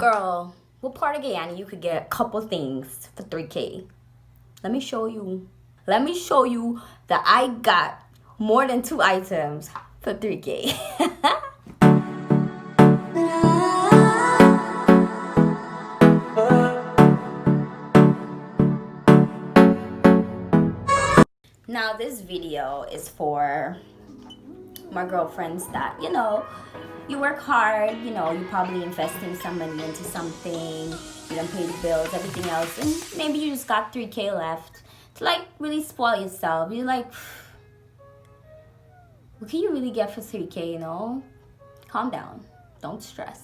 Girl, what part of Guyana you could get a couple things for 3K? Let me show you. Let me show you that I got more than 2 items for 3K. Now this video is for my girlfriends that, you work hard, you probably investing some money into something, you don't pay the bills, everything else, and maybe you just got 3K left to like really spoil yourself. You're like, what can you really get for 3K, Calm down. Don't stress.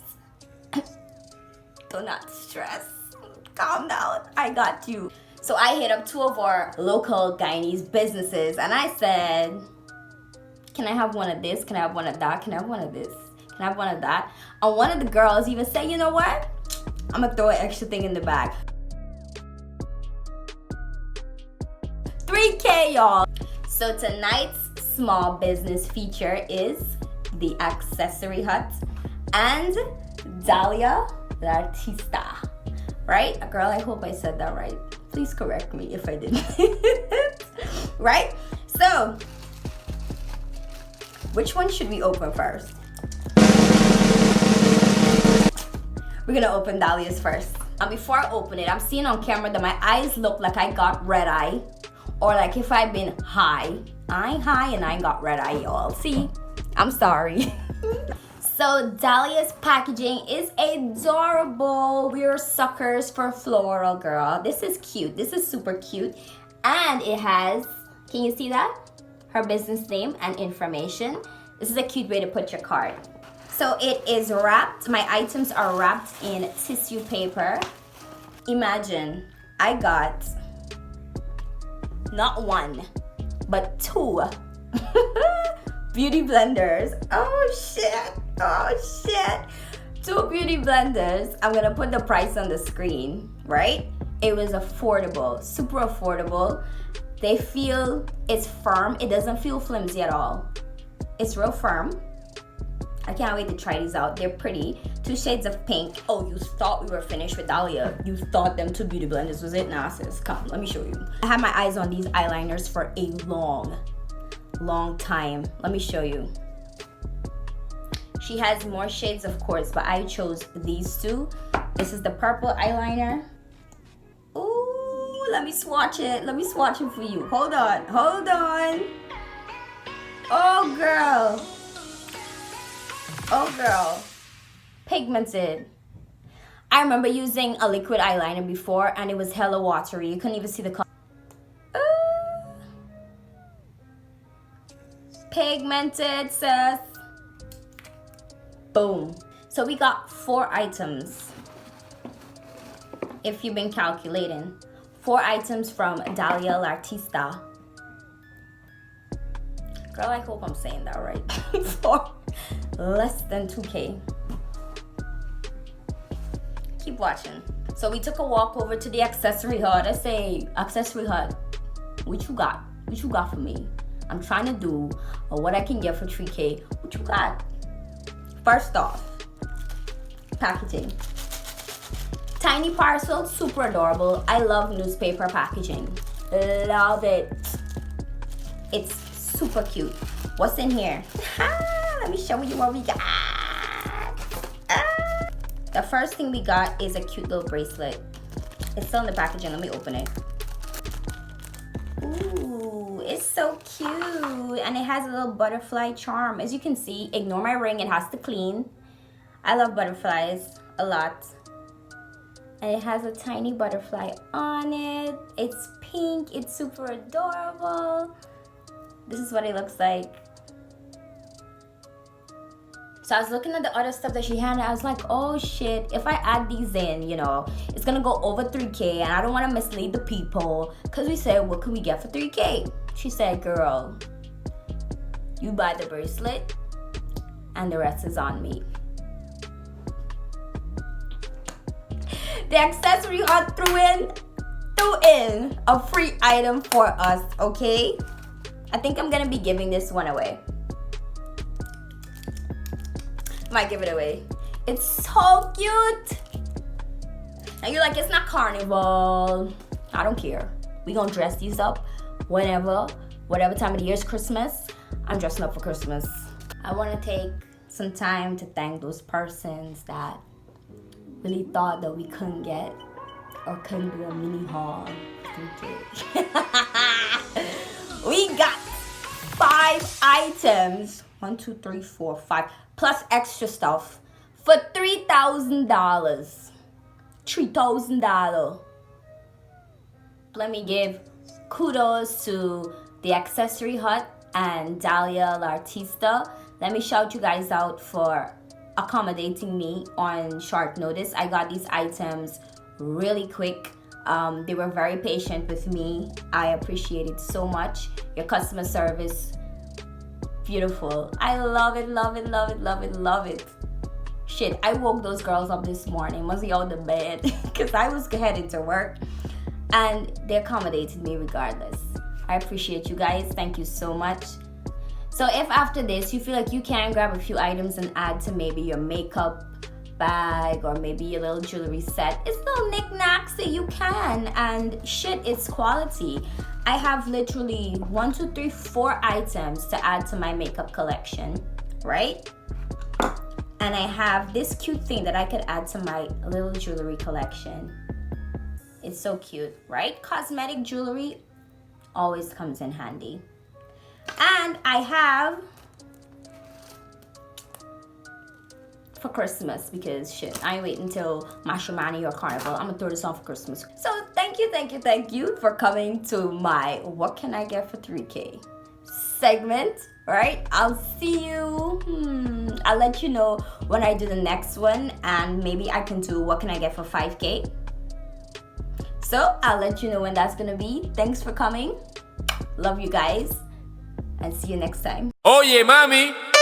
Do not stress. Calm down. I got you. So I hit up 2 of our local Guyanese businesses and I said, can I have one of this? Can I have one of that? Can I have one of this? Can I have one of that? And one of the girls even said, you know what? I'm gonna throw an extra thing in the bag. 3K, y'all. So tonight's small business feature is the Accessory Hut and Dahlia LArtista. Right? Girl, I hope I said that right. Please correct me if I didn't. Right? So, which one should we open first? We're gonna open Dahlia's first. And before I open it, I'm seeing on camera that my eyes look like I got red eye. Or like if I've been high. I ain't high and I ain't got red eye, y'all. See? I'm sorry. So Dahlia's packaging is adorable. We're suckers for floral, girl. This is cute. This is super cute. And it has, can you see that? Her business name and information. This is a cute way to put your card. So it is wrapped. My items are wrapped in tissue paper. Imagine I got not 1, but 2 beauty blenders. Oh shit. 2 beauty blenders. I'm gonna put the price on the screen, right? It was affordable, super affordable. They feel, it's firm. It doesn't feel flimsy at all. It's real firm. I can't wait to try these out. They're pretty. 2 shades of pink. Oh, you thought we were finished with Dahlia. You thought them 2 beauty blenders was it? Nah, sis, come, let me show you. I had my eyes on these eyeliners for a long time. Let me show you. She has more shades, of course, but I chose these 2. This is the purple eyeliner. Ooh, let me swatch it. Let me swatch it for you. Hold on. Oh, girl. Pigmented. I remember using a liquid eyeliner before, and it was hella watery. You couldn't even see the color. Pigmented, sis. Boom. So we got 4 items. If you've been calculating. 4 items from Dahlia LArtista. Girl, I hope I'm saying that right. For less than 2K. Keep watching. So we took a walk over to the Accessory Hut. I say, Accessory Hut, what you got? What you got for me? I'm trying to do what I can get for 3K. What you got? First off, packaging. Tiny parcel, super adorable. I love newspaper packaging. Love it. It's super cute. What's in here? Let me show you what we got. The first thing we got is a cute little bracelet. It's still in the packaging. Let me open it. Ooh, it's so cute. And it has a little butterfly charm. As you can see, ignore my ring. It has to clean. I love butterflies a lot. And it has a tiny butterfly on it. It's pink. It's super adorable. This is what it looks like. So I was looking at the other stuff that she had and I was like, oh shit, if I add these in, it's gonna go over 3K and I don't wanna mislead the people. Cause we said, what can we get for 3K? She said, girl, you buy the bracelet and the rest is on me. The Accessory Hut threw in a free item for us, okay? I think I'm gonna be giving this one away. Might give it away. It's so cute. And you're like, it's not carnival. I don't care. We gonna dress these up whenever, whatever time of the year is Christmas. I'm dressing up for Christmas. I wanna take some time to thank those persons that really thought that we couldn't get or couldn't do a mini haul. We got 5 items, 1, 2, 3, 4, 5, plus extra stuff for $3,000. $3,000. Let me give kudos to the Accessory Hut and Dahlia LArtista. Let me shout you guys out for accommodating me on short notice. I got these items really quick. They were very patient with me. I appreciate it so much. Your customer service, beautiful. I love it, love it, love it, love it, love it. Shit, I woke those girls up this morning, mostly out the bed, because I was heading to work, and they accommodated me regardless. I appreciate you guys. Thank you so much. So if after this you feel like you can grab a few items and add to maybe your makeup bag or maybe your little jewelry set, it's little knickknacks that you can, and shit, it's quality. I have literally 1, 2, 3, 4 items to add to my makeup collection, right? And I have this cute thing that I could add to my little jewelry collection. It's so cute, right? Cosmetic jewelry always comes in handy. And I have for Christmas, because shit, I ain't wait until Mashramani or Carnival. I'm gonna throw this on for Christmas. So thank you for coming to my What Can I Get for 3K segment, right? I'll see you. I'll let you know when I do the next one, and maybe I can do What Can I Get for 5K. So I'll let you know when that's gonna be. Thanks for coming. Love you guys, and see you next time. Oye, mami.